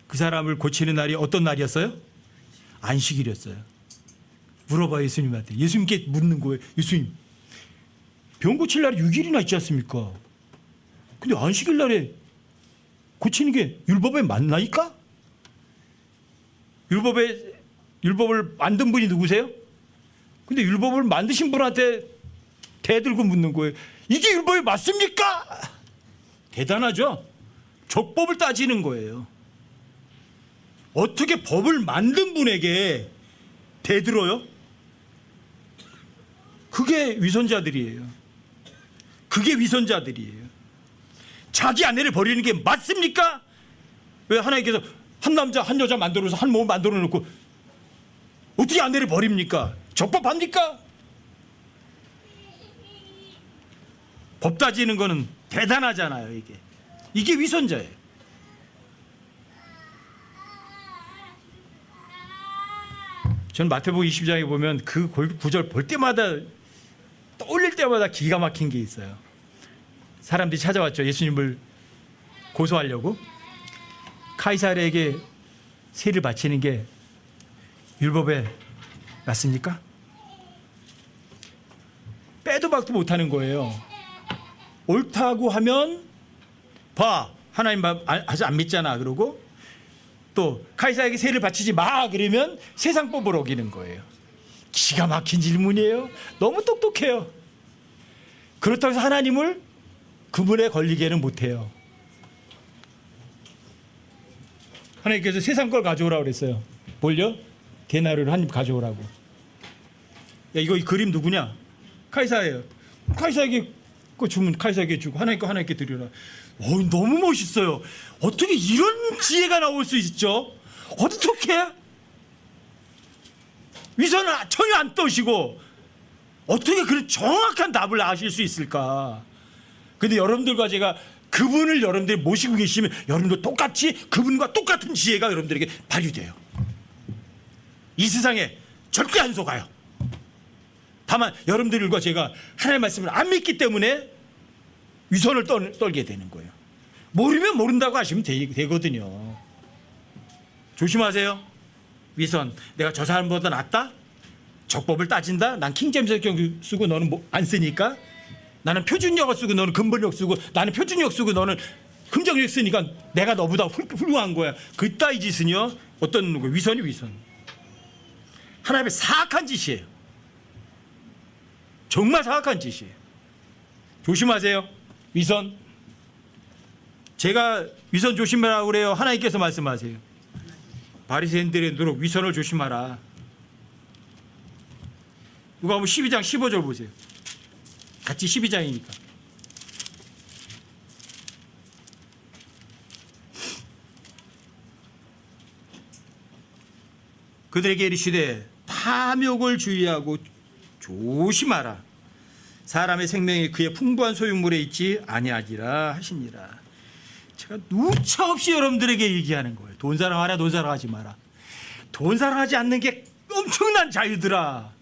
그 사람을 고치는 날이 어떤 날이었어요? 안식일이었어요. 물어봐요, 예수님한테. 예수님께 묻는 거예요. 예수님, 병 고칠 날이 6일이나 있지 않습니까? 근데 안식일 날에 고치는 게 율법에 맞나이까? 율법을 만든 분이 누구세요? 근데 율법을 만드신 분한테 대들고 묻는 거예요. 이게 율법에 맞습니까? 대단하죠? 족법을 따지는 거예요. 어떻게 법을 만든 분에게 대들어요? 그게 위선자들이에요. 그게 위선자들이에요. 자기 아내를 버리는 게 맞습니까? 왜 하나님께서 한 남자 한 여자 만들어서 한 몸 만들어 놓고 어떻게 아내를 버립니까? 적법합니까? 법 따지는 거는 대단하잖아요. 이게 위선자예요. 전 마태복음 20장에 보면 그 구절 볼 때마다, 떠올릴 때마다 기가 막힌 게 있어요. 사람들이 찾아왔죠. 예수님을 고소하려고. 카이사르에게 세를 바치는 게 율법에 맞습니까? 빼도 박도 못하는 거예요. 옳다고 하면 봐, 하나님 아직 안 믿잖아. 그러고 또 카이사에게 세를 바치지 마. 그러면 세상법을 어기는 거예요. 기가 막힌 질문이에요. 너무 똑똑해요. 그렇다고 해서 하나님을 그분에 걸리게는 못해요. 하나님께서 세상 걸 가져오라고 그랬어요. 뭘요? 데나리를 한 입 가져오라고. 야, 이거 이 그림 누구냐? 카이사예요. 카이사에게 거 주면 카이사에게 주고 하나님 거 하나님께 드리라. 너무 멋있어요. 어떻게 이런 지혜가 나올 수 있죠? 어떻게? 위선을 전혀 안 떠시고 어떻게 그런 정확한 답을 아실 수 있을까? 근데 여러분들과 제가 그분을 여러분들이 모시고 계시면 여러분도 똑같이 그분과 똑같은 지혜가 여러분들에게 발휘돼요. 이 세상에 절대 안 속아요. 다만 여러분들과 제가 하나님의 말씀을 안 믿기 때문에 위선을 떨게 되는 거예요. 모르면 모른다고 하시면 되거든요. 조심하세요. 위선. 내가 저 사람보다 낫다? 적법을 따진다? 난 킹제임스 성경 쓰고 너는 안 쓰니까? 나는 표준역을 쓰고 너는 근본역 쓰고 나는 표준역 쓰고 너는 금정역 쓰니까 내가 너보다 훌륭한 거야. 그따위 짓은요. 어떤 거예요? 위선이 위선. 하나님의 사악한 짓이에요. 정말 사악한 짓이에요. 조심하세요. 위선. 제가 위선 조심하라고 그래요? 하나님께서 말씀하세요. 바리새인들의 노력 위선을 조심하라. 누가 보면 12장 15절 보세요. 같이 12장이니까. 그들에게 이르시되 탐욕을 주의하고 조심하라. 사람의 생명이 그의 풍부한 소유물에 있지 아니하리라 하시니라. 제가 누차 없이 여러분들에게 얘기하는 거예요. 돈 사랑하라, 돈 사랑하지 마라. 돈 사랑하지 않는 게 엄청난 자유더라.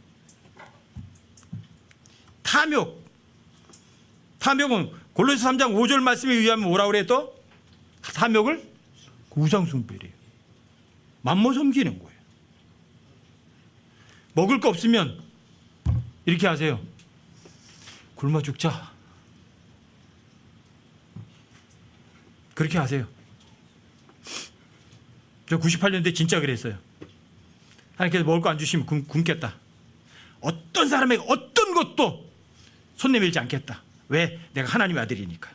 탐욕은 골로새 3장 5절 말씀에 의하면 뭐라고 그래 또? 탐욕을 우상숭배래요. 만모 섬기는 거예요. 먹을 거 없으면 이렇게 하세요. 굶어 죽자. 그렇게 하세요. 저 98년도에 진짜 그랬어요. 하나님께서 먹을 거 안 주시면 굶겠다. 어떤 사람에게 어떤 것도 손 내밀지 않겠다. 왜? 내가 하나님의 아들이니까.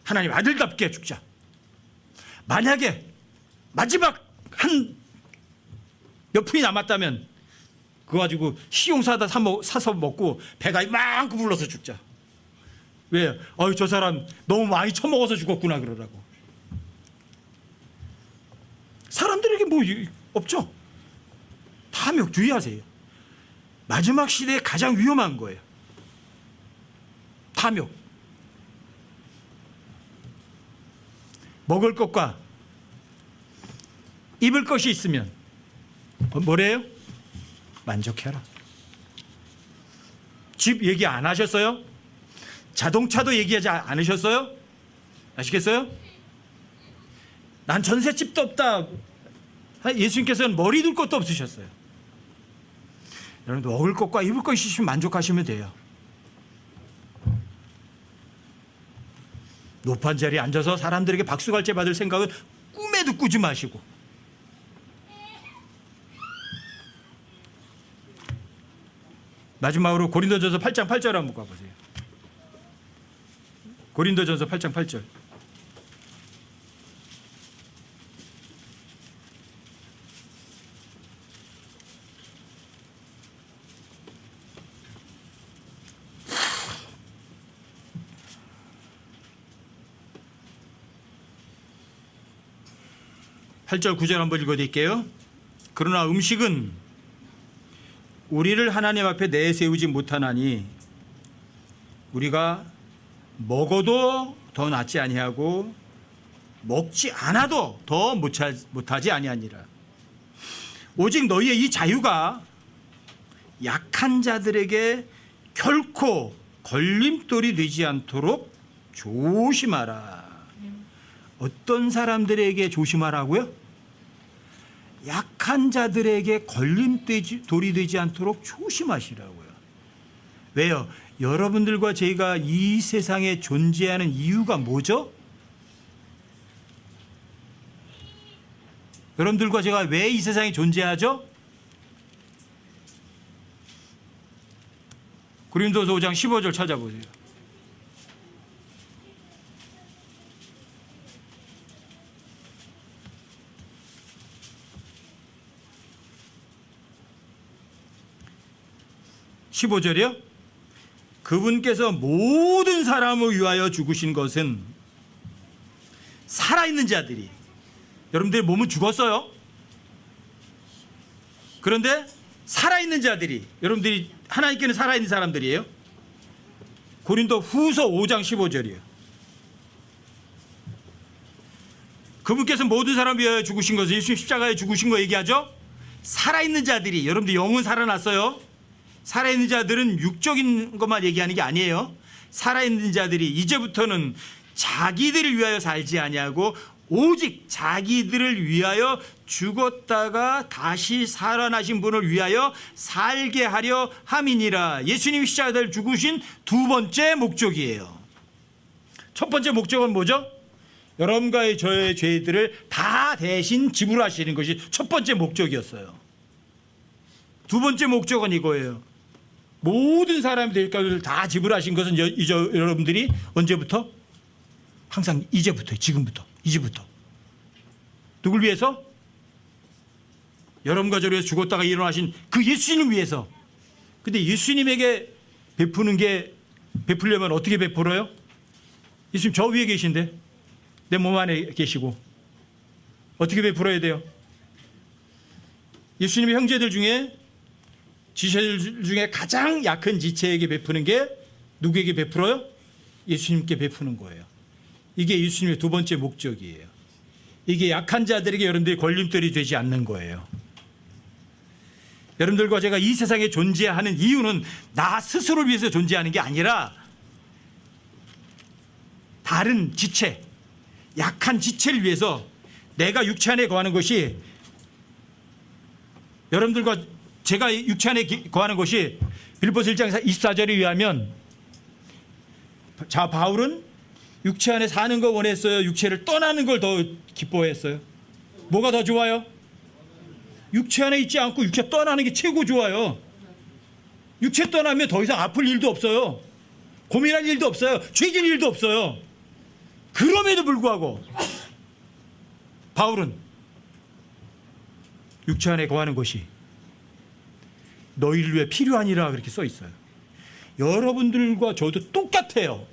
하나님 아들답게 죽자. 만약에 마지막 한 몇 푼이 남았다면 그거 가지고 식용 사서 먹고 배가 이만큼 불러서 죽자. 왜? 저 사람 너무 많이 처먹어서 죽었구나 그러라고. 사람들에게 뭐 없죠. 탐욕 주의하세요. 마지막 시대에 가장 위험한 거예요. 탐욕. 먹을 것과 입을 것이 있으면 뭐래요? 만족해라. 집 얘기 안 하셨어요? 자동차도 얘기하지 않으셨어요? 아시겠어요? 난 전셋집도 없다. 예수님께서는 머리 둘 것도 없으셨어요. 여러분 먹을 것과 입을 것이 있으면 만족하시면 돼요. 높은 자리에 앉아서 사람들에게 박수갈채 받을 생각은 꿈에도 꾸지 마시고 마지막으로 고린도전서 8장 8절 한번 가보세요. 고린도전서 8장 8절. (8절) (9절) 한번 읽어드릴게요. 그러나 음식은 우리를 하나님 앞에 내세우지 못하나니 우리가 먹어도 더 낫지 아니하고 먹지 않아도 더 못하지 아니하니라. 오직 너희의 이 자유가 약한 자들에게 결코 걸림돌이 되지 않도록 조심하라. 어떤 사람들에게 조심하라고요? 약한 자들에게 걸림돌이 되지 않도록 조심하시라고요. 왜요? 여러분들과 저희가 이 세상에 존재하는 이유가 뭐죠? 여러분들과 제가 왜 이 세상에 존재하죠? 고린도서 5장 15절 찾아보세요. (15절이요) 그분께서 모든 사람을 위하여 죽으신 것은 살아있는 자들이, 여러분들의 몸은 죽었어요. 그런데 살아있는 자들이, 여러분들이 하나님께는 살아있는 사람들이에요. 고린도 후서 5장 15절이에요. 그분께서 모든 사람을 위하여 죽으신 것은 예수님 십자가에 죽으신 거 얘기하죠. 살아있는 자들이, 여러분들 영은 살아났어요. 살아있는 자들은 육적인 것만 얘기하는 게 아니에요. 살아있는 자들이 이제부터는 자기들을 위하여 살지 아니하고 오직 자기들을 위하여 죽었다가 다시 살아나신 분을 위하여 살게 하려 함이니라. 예수님이 십자가를 죽으신 두 번째 목적이에요. 첫 번째 목적은 뭐죠? 여러분과의 저의 죄들을 다 대신 지불하시는 것이 첫 번째 목적이었어요. 두 번째 목적은 이거예요. 모든 사람들의 값을 다 지불하신 것은 여러분들이 언제부터? 항상 이제부터, 지금부터, 이제부터. 누굴 위해서? 여러분과 저를 위해서 죽었다가 일어나신 그 예수님을 위해서. 근데 예수님에게 베푸는 게, 베풀려면 어떻게 베풀어요? 예수님 저 위에 계신데, 내 몸 안에 계시고 어떻게 베풀어야 돼요? 예수님의 형제들 중에, 지체들 중에 가장 약한 지체에게 베푸는 게 누구에게 베풀어요? 예수님께 베푸는 거예요. 이게 예수님의 두 번째 목적이에요. 이게 약한 자들에게 여러분들이 걸림돌이 되지 않는 거예요. 여러분들과 제가 이 세상에 존재하는 이유는 나 스스로를 위해서 존재하는 게 아니라 다른 지체, 약한 지체를 위해서 내가 육체 안에 거하는 것이, 여러분들과 제가 육체 안에 거하는 것이 빌립보서 1장 24절에 의하면, 자 바울은 육체 안에 사는 거 원했어요? 육체를 떠나는 걸 더 기뻐했어요? 뭐가 더 좋아요? 육체 안에 있지 않고 육체 떠나는 게 최고 좋아요. 육체 떠나면 더 이상 아플 일도 없어요. 고민할 일도 없어요. 죄질 일도 없어요. 그럼에도 불구하고 바울은 육체 안에 거하는 것이 너희를 위해 필요하니라 그렇게 써 있어요. 여러분들과 저도 똑같아요.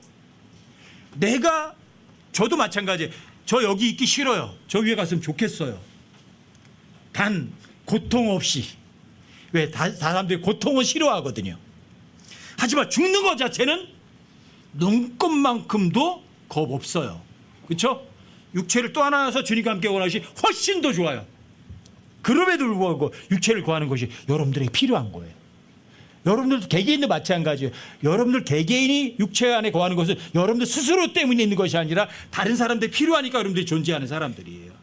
저도 마찬가지예요. 저 여기 있기 싫어요. 저 위에 갔으면 좋겠어요. 단 고통 없이. 왜? 사람들이 고통을 싫어하거든요. 하지만 죽는 것 자체는 눈꽃만큼도 겁 없어요. 그렇죠? 육체를 떠나서 주님과 함께 원하시 훨씬 더 좋아요. 그럼에도 불구하고 육체를 구하는 것이 여러분들에게 필요한 거예요. 여러분들 개개인도 마찬가지예요. 여러분들 개개인이 육체 안에 거하는 것은 여러분들 스스로 때문에 있는 것이 아니라 다른 사람들이 필요하니까 여러분들이 존재하는 사람들이에요.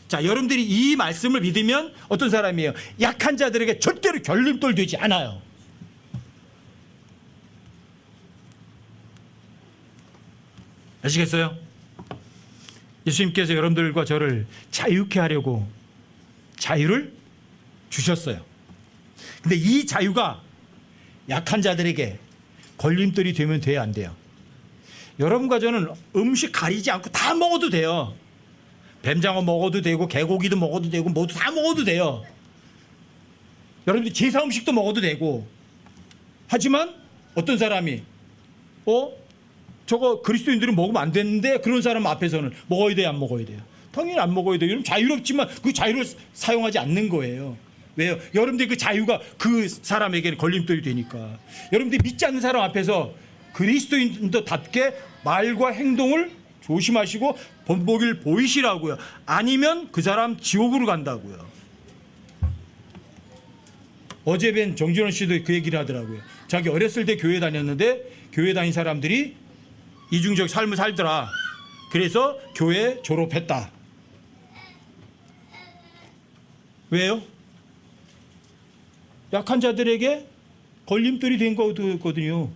자, 여러분들이 이 말씀을 믿으면 어떤 사람이에요? 약한 자들에게 절대로 결림돌 되지 않아요. 아시겠어요? 예수님께서 여러분들과 저를 자유케 하려고 자유를 주셨어요. 근데 이 자유가 약한 자들에게 걸림돌이 되면 돼야 안 돼요. 여러분과 저는 음식 가리지 않고 다 먹어도 돼요. 뱀장어 먹어도 되고 개고기도 먹어도 되고 모두 다 먹어도 돼요. 여러분들 제사 음식도 먹어도 되고. 하지만 어떤 사람이 저거 그리스도인들은 먹으면 안 되는데 그런 사람 앞에서는 먹어야 돼요, 안 먹어야 돼요? 당연히 안 먹어야 돼요. 여러분 자유롭지만 그 자유를 사용하지 않는 거예요. 왜요? 여러분들 그 자유가 그 사람에게는 걸림돌이 되니까. 여러분들이 믿지 않는 사람 앞에서 그리스도인들답게 말과 행동을 조심하시고 본보기를 보이시라고요. 아니면 그 사람 지옥으로 간다고요. 어제 뵌 정진원 씨도 그 얘기를 하더라고요. 자기 어렸을 때 교회 다녔는데 교회 다닌 사람들이 이중적 삶을 살더라. 그래서 교회 졸업했다. 왜요? 약한 자들에게 걸림돌이 된 거거든요.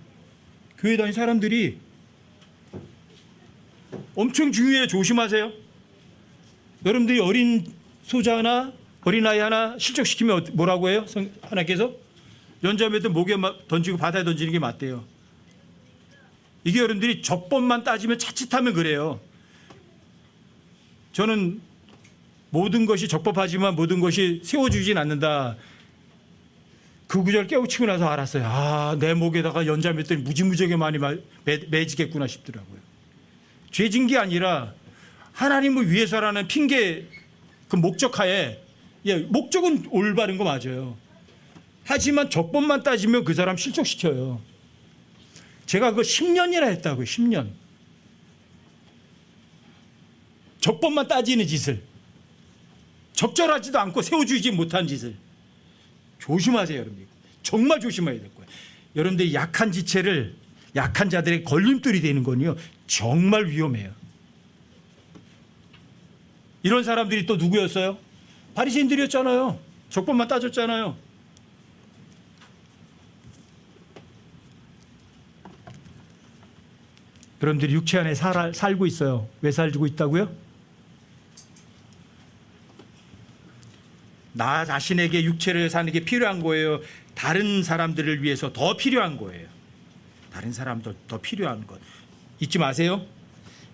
교회 다닌 사람들이. 엄청 중요해요. 조심하세요. 여러분들이 어린 소자 하나, 어린아이 하나 실족시키면 뭐라고 해요? 하나님께서 연자매들 목에 던지고 바다에 던지는 게 맞대요. 이게 여러분들이 적법만 따지면 자칫하면 그래요. 저는 모든 것이 적법하지만 모든 것이 세워주진 않는다. 그 구절 깨우치고 나서 알았어요. 아, 내 목에다가 연자매들이 무지무지하게 많이 매지겠구나 싶더라고요. 죄진 게 아니라 하나님을 위해서라는 핑계, 그 목적하에, 예, 목적은 올바른 거 맞아요. 하지만 적법만 따지면 그 사람 실족시켜요. 제가 그거 10년이나 했다고요. 10년. 적법만 따지는 짓을, 적절하지도 않고 세워주지 못한 짓을 조심하세요. 여러분, 정말 조심해야 될 거예요. 여러분들이 약한 지체를 약한 자들의 걸림돌이 되는 건요, 정말 위험해요. 이런 사람들이 또 누구였어요? 바리새인들이었잖아요. 적법만 따졌잖아요. 여러분들이 육체 안에 살고 있어요. 왜 살고 있다고요? 나 자신에게 육체를 사는 게 필요한 거예요. 다른 사람들을 위해서 더 필요한 거예요. 다른 사람도 더 필요한 것 잊지 마세요.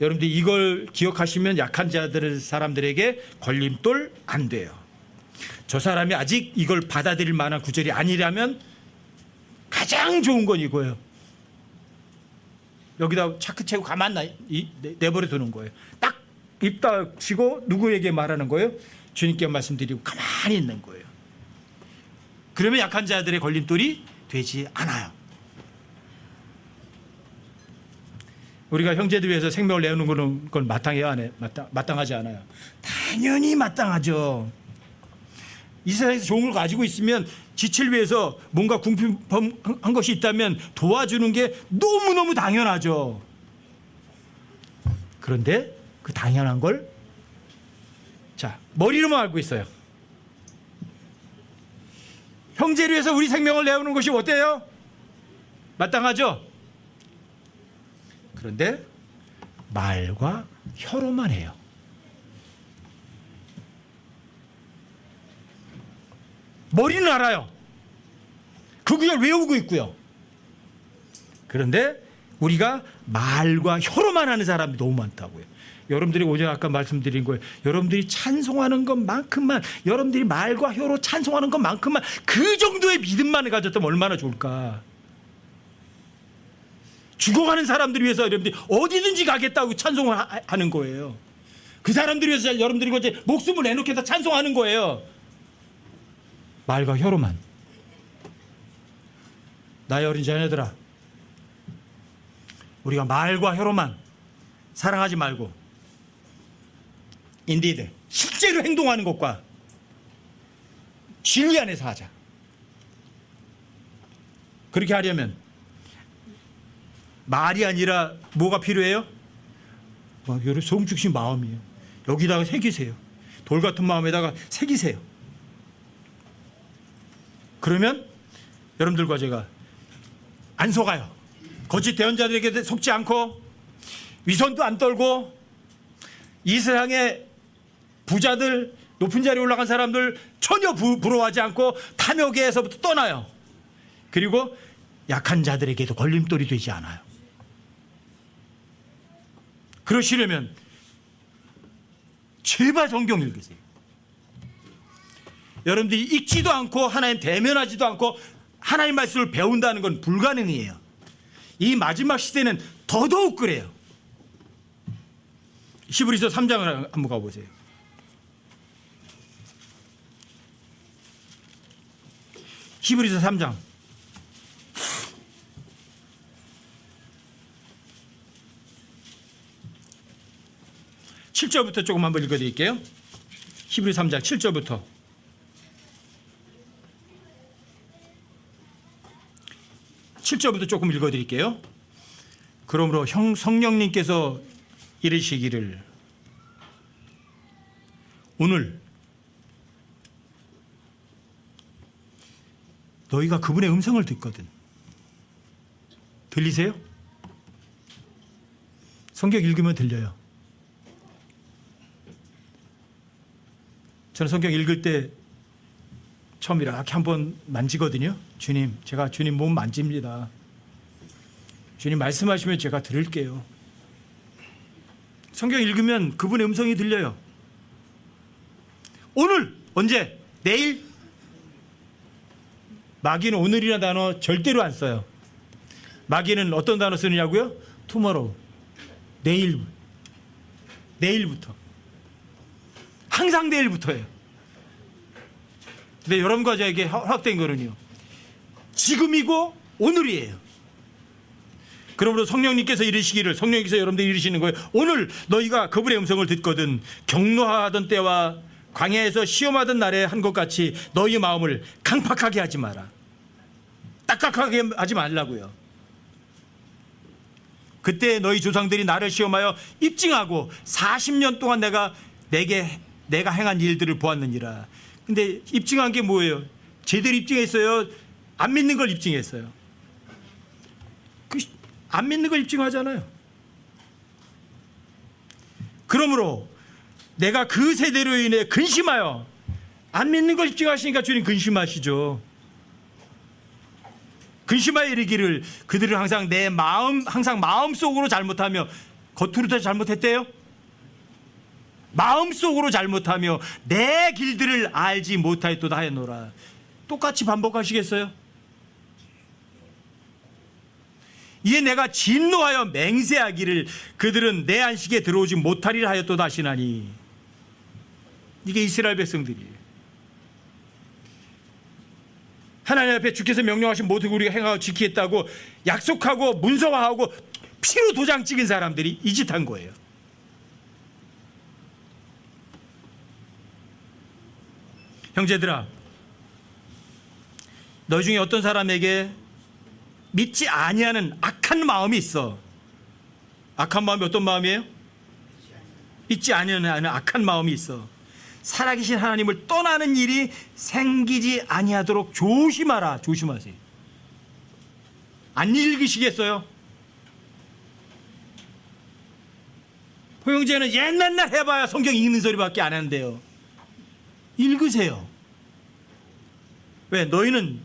여러분들 이걸 기억하시면 약한 자들 사람들에게 걸림돌 안 돼요. 저 사람이 아직 이걸 받아들일 만한 구절이 아니라면 가장 좋은 건 이거예요. 여기다 차크 채고 가만 내버려 두는 거예요. 딱 입 닥치고 누구에게 말하는 거예요? 주님께 말씀드리고 가만히 있는 거예요. 그러면 약한 자들의 걸림돌이 되지 않아요. 우리가 형제들 위해서 생명을 내놓는 건 마땅해요, 안 해요? 마땅하지 않아요? 당연히 마땅하죠. 이 세상에서 좋은 걸 가지고 있으면 지체를 위해서 뭔가 궁핍한 것이 있다면 도와주는 게 너무너무 당연하죠. 그런데 그 당연한 걸 자, 머리로만 알고 있어요. 형제를 위해서 우리 생명을 내놓는 것이 어때요? 마땅하죠? 그런데 말과 혀로만 해요. 머리는 알아요. 그 구절 외우고 있고요. 그런데 우리가 말과 혀로만 하는 사람이 너무 많다고요. 여러분들이 오늘 아까 말씀드린 거예요. 여러분들이 찬송하는 것만큼만, 여러분들이 말과 혀로 찬송하는 것만큼만 그 정도의 믿음만을 가졌다면 얼마나 좋을까. 죽어가는 사람들을 위해서 여러분들이 어디든지 가겠다고 찬송을 하는 거예요. 그 사람들을 위해서 여러분들이 이제 목숨을 내놓겠다 찬송하는 거예요. 말과 혀로만. 나의 어린 자녀들아, 우리가 말과 혀로만 사랑하지 말고 인디드 실제로 행동하는 것과 진리 안에서 하자. 그렇게 하려면 말이 아니라 뭐가 필요해요? 여러분 성숙신 마음이에요. 여기다가 새기세요. 돌 같은 마음에다가 새기세요. 그러면 여러분들과 제가 안 속아요. 거짓 대언자들에게 속지 않고 위선도 안 떨고 이 세상의 부자들, 높은 자리에 올라간 사람들 전혀 부러워하지 않고 탐욕에서부터 떠나요. 그리고 약한 자들에게도 걸림돌이 되지 않아요. 그러시려면 제발 성경 읽으세요. 여러분들이 읽지도 않고 하나님 대면하지도 않고 하나님 말씀을 배운다는 건 불가능해요. 이 마지막 시대는 더더욱 그래요. 히브리서 3장을 한번 가보세요. 히브리서 3장 7절부터 조금 한번 읽어드릴게요. 히브리 3장 7절부터. 조금 읽어드릴게요. 그러므로 성령님께서 이르시기를 오늘 너희가 그분의 음성을 듣거든. 들리세요? 성경 읽으면 들려요. 저는 성경 읽을 때 처음 이렇게 한번 만지거든요. 주님, 제가 주님 몸 만집니다. 주님 말씀하시면 제가 들을게요. 성경 읽으면 그분의 음성이 들려요. 오늘, 언제? 내일? 마귀는 오늘이라는 단어 절대로 안 써요. 마귀는 어떤 단어 쓰느냐고요? tomorrow. 내일부터. 항상 내일부터예요. 근데 여러분과 저에게 허락된 거는요, 지금이고 오늘이에요. 그러므로 성령님께서 이르시기를, 성령님께서 여러분들 이르시는 거예요. 오늘 너희가 그분의 음성을 듣거든 경노하던 때와 광야에서 시험하던 날에 한 것 같이 너희 마음을 강팍하게 하지 마라. 딱딱하게 하지 말라고요. 그때 너희 조상들이 나를 시험하여 입증하고 40년 동안 내가 행한 일들을 보았느니라. 근데 입증한 게 뭐예요? 제대로 입증했어요? 안 믿는 걸 입증했어요? 안 믿는 걸 입증하잖아요. 그러므로 내가 그 세대로 인해 근심하여, 안 믿는 걸 입증하시니까 주님 근심하시죠. 근심하여 이르기를 그들은 항상 마음속으로 잘못하며, 겉으로도 잘못했대요? 마음속으로 잘못하며 내 길들을 알지 못하였도다 하였노라. 똑같이 반복하시겠어요? 이에 내가 진노하여 맹세하기를 그들은 내 안식에 들어오지 못하리라 하였도다 하시나니. 이게 이스라엘 백성들이에요. 하나님 앞에 주께서 명령하신 모든 우리가 행하고 지키겠다고 약속하고 문서화하고 피로 도장 찍은 사람들이 이 짓 한 거예요. 형제들아, 너희 중에 어떤 사람에게 믿지 아니하는 악한 마음이 있어. 악한 마음이 어떤 마음이에요? 믿지 아니하는 악한 마음이 있어. 살아계신 하나님을 떠나는 일이 생기지 아니하도록 조심하라. 조심하세요. 안 읽으시겠어요? 호영제는 옛날 해봐야 성경 읽는 소리밖에 안 하는데요. 읽으세요. 왜? 너희는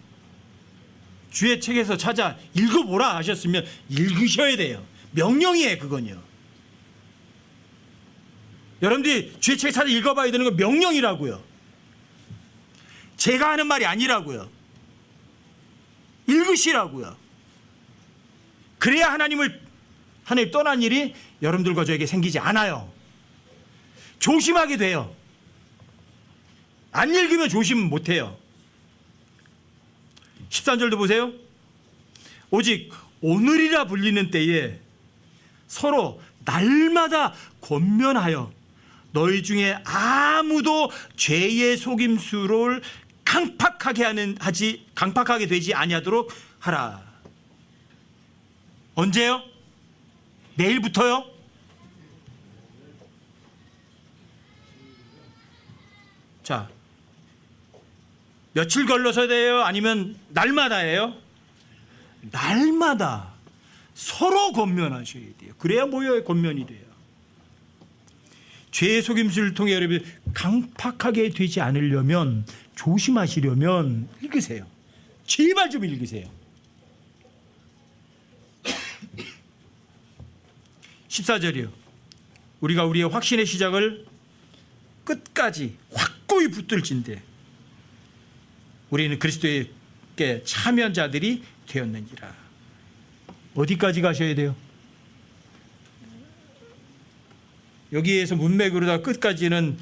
주의 책에서 찾아 읽어보라 하셨으면 읽으셔야 돼요. 명령이에요, 그건요. 여러분들이 주의 책 찾아 읽어봐야 되는 건 명령이라고요. 제가 하는 말이 아니라고요. 읽으시라고요. 그래야 하나님 떠난 일이 여러분들과 저에게 생기지 않아요. 조심하게 돼요. 안 읽으면 조심 못해요. 13절도 보세요. 오직 오늘이라 불리는 때에 서로 날마다 권면하여 너희 중에 아무도 죄의 속임수를 강팍하게 되지 아니하도록 하라. 언제요? 내일부터요? 자, 며칠 걸러서 돼요? 아니면 날마다예요? 날마다 서로 권면하셔야 돼요. 그래야 뭐예요? 권면이 돼요. 죄의 속임수를 통해 여러분 강팍하게 되지 않으려면, 조심하시려면 읽으세요. 제발 좀 읽으세요. 14절이요. 우리가 우리의 확신의 시작을 끝까지 확고히 붙들진대 우리는 그리스도에게 참여한 자들이 되었느니라. 어디까지 가셔야 돼요? 여기에서 문맥으로다 끝까지는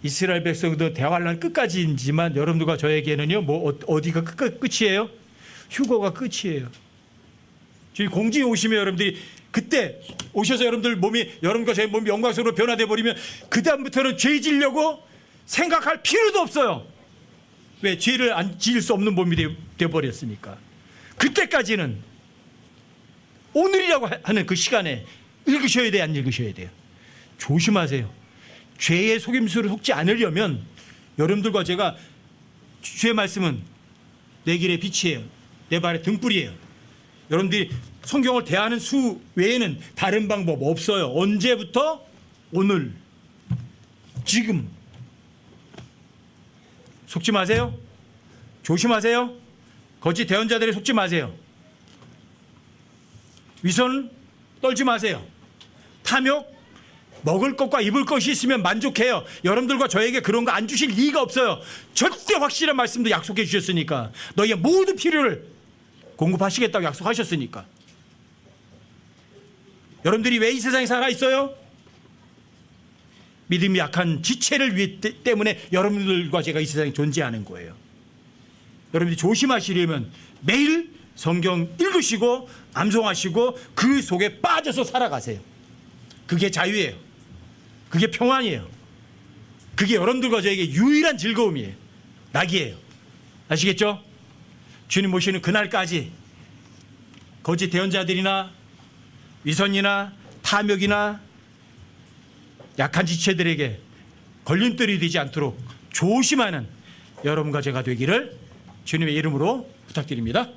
이스라엘 백성들 대환란 끝까지이지만 여러분들과 저에게는요, 어디가 끝이에요? 휴거가 끝이에요. 주님 공중에 오시면 여러분들이 그때 오셔서 여러분과 제 몸이 영광스러로 변화돼 버리면 그 다음부터는 죄 지려고 생각할 필요도 없어요. 왜? 죄를 안 지을 수 없는 몸이 되어 버렸으니까. 그때까지는 오늘이라고 하는 그 시간에 읽으셔야 돼요, 안 읽으셔야 돼요? 조심하세요. 죄의 속임수를 속지 않으려면 여러분들과 제가, 주의 말씀은 내 길의 빛이에요, 내 발의 등불이에요. 여러분들이 성경을 대하는 수 외에는 다른 방법 없어요. 언제부터? 오늘, 지금. 속지 마세요. 조심하세요. 거짓 대언자들에 속지 마세요. 위선 떨지 마세요. 탐욕, 먹을 것과 입을 것이 있으면 만족해요. 여러분들과 저에게 그런 거 안 주실 리가 없어요. 절대 확실한 말씀도 약속해 주셨으니까. 너희의 모든 필요를 공급하시겠다고 약속하셨으니까. 여러분들이 왜 이 세상에 살아 있어요? 믿음이 약한 지체를 위해 때문에 여러분들과 제가 이 세상에 존재하는 거예요. 여러분들이 조심하시려면 매일 성경 읽으시고 암송하시고 그 속에 빠져서 살아가세요. 그게 자유예요. 그게 평안이에요. 그게 여러분들과 저에게 유일한 즐거움이에요. 낙이에요. 아시겠죠? 주님 모시는 그날까지 거짓 대언자들이나 위선이나 탐욕이나 약한 지체들에게 걸림돌이 되지 않도록 조심하는 여러분과 제가 되기를 주님의 이름으로 부탁드립니다.